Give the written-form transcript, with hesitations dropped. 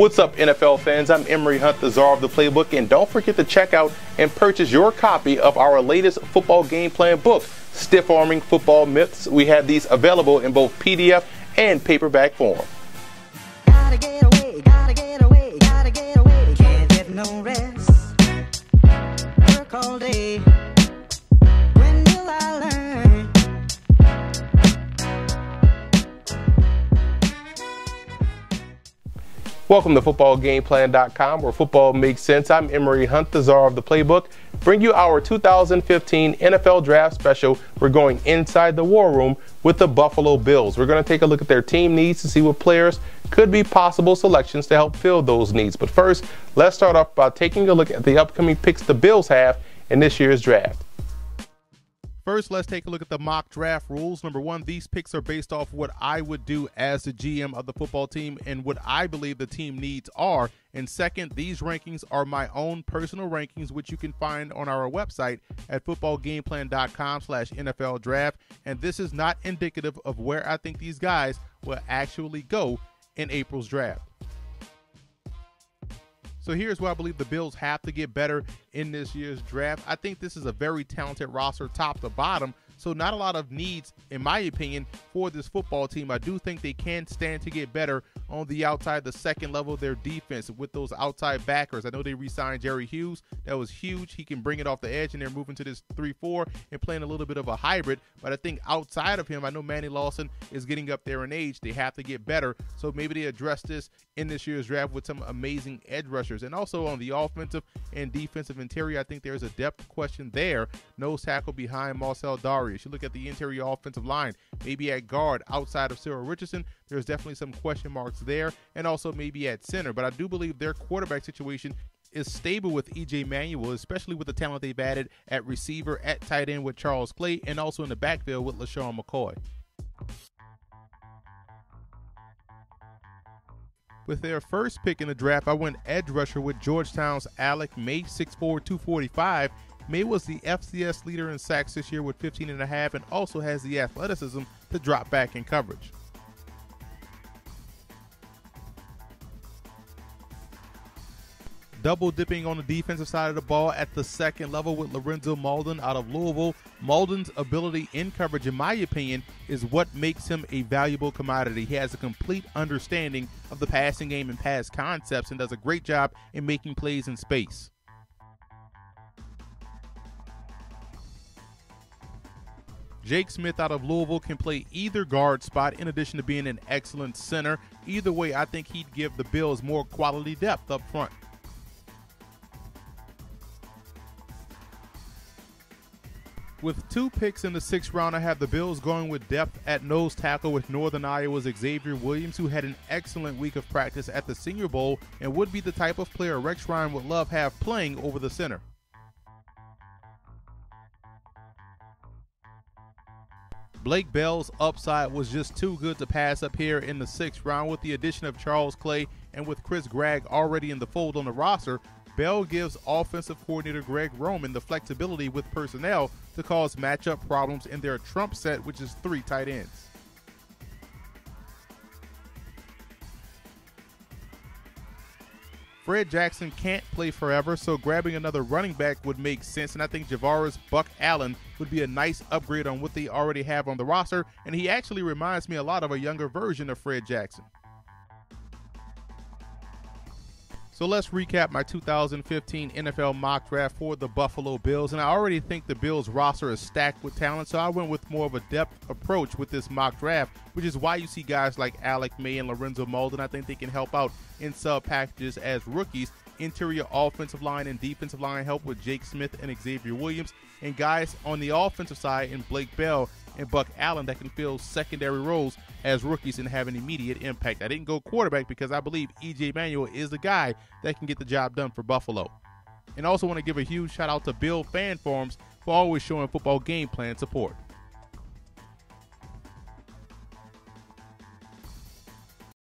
What's up, NFL fans? I'm Emory Hunt, the czar of the playbook, and don't forget to check out and purchase your copy of our latest football game plan book, Stiff Arming Football Myths. We have these available in both PDF and paperback form. Gotta get away, gotta get away, gotta get away. Can't get no rest. Work all day. When will I learn? Welcome to FootballGamePlan.com, where football makes sense. I'm Emory Hunt, the czar of the playbook. Bring you our 2015 NFL Draft Special. We're going inside the war room with the Buffalo Bills. We're going to take a look at their team needs to see what players could be possible selections to help fill those needs. But first, let's start off by taking a look at the upcoming picks the Bills have in this year's draft. First, let's take a look at the mock draft rules. Number one, these picks are based off what I would do as the GM of the football team and what I believe the team needs are. And second, these rankings are my own personal rankings, which you can find on our website at footballgameplan.com/NFL draft. And this is not indicative of where I think these guys will actually go in April's draft. So here's where I believe the Bills have to get better in this year's draft. I think this is a very talented roster top to bottom, so not a lot of needs, in my opinion, for this football team. I do think they can stand to get better on the outside, the second level of their defense with those outside backers. I know they re-signed Jerry Hughes. That was huge. He can bring it off the edge, and they're moving to this 3-4 and playing a little bit of a hybrid. But I think outside of him, I know Manny Lawson is getting up there in age. They have to get better. So maybe they address this in this year's draft with some amazing edge rushers. And also on the offensive and defensive interior, I think there's a depth question there. Nose tackle behind Marcel Darius. You look at the interior offensive line, maybe at guard outside of Cyril Richardson, there's definitely some question marks there, and also maybe at center. But I do believe their quarterback situation is stable with E.J. Manuel, especially with the talent they've added at receiver, at tight end with Charles Clay, and also in the backfield with LaShawn McCoy. With their first pick in the draft, I went edge rusher with Georgetown's Alec May, 6'4", 245. May was the FCS leader in sacks this year with 15.5 and also has the athleticism to drop back in coverage. Double dipping on the defensive side of the ball at the second level with Lorenzo Mauldin out of Louisville. Mauldin's ability in coverage, in my opinion, is what makes him a valuable commodity. He has a complete understanding of the passing game and pass concepts and does a great job in making plays in space. Jake Smith out of Louisville can play either guard spot in addition to being an excellent center. Either way, I think he'd give the Bills more quality depth up front. With 2 picks in the 6th round, I have the Bills going with depth at nose tackle with Northern Iowa's Xavier Williams, who had an excellent week of practice at the Senior Bowl and would be the type of player Rex Ryan would love have playing over the center. Blake Bell's upside was just too good to pass up here in the 6th round. With the addition of Charles Clay and with Chris Gregg already in the fold on the roster, Bell gives offensive coordinator Greg Roman the flexibility with personnel to cause matchup problems in their trump set, which is 3 tight ends. Fred Jackson can't play forever, so grabbing another running back would make sense, and I think Javaris Buck Allen would be a nice upgrade on what they already have on the roster, and he actually reminds me a lot of a younger version of Fred Jackson. So let's recap my 2015 NFL mock draft for the Buffalo Bills, and I already think the Bills roster is stacked with talent, so I went with more of a depth approach with this mock draft, which is why you see guys like Alec May and Lorenzo Mauldin. I think they can help out in sub packages as rookies. Interior offensive line and defensive line help with Jake Smith and Xavier Williams, and guys on the offensive side in Blake Bell and Buck Allen that can fill secondary roles as rookies and have an immediate impact. I didn't go quarterback because I believe E.J. Manuel is the guy that can get the job done for Buffalo. And I also want to give a huge shout out to Bill Fan Forums for always showing football game plan support.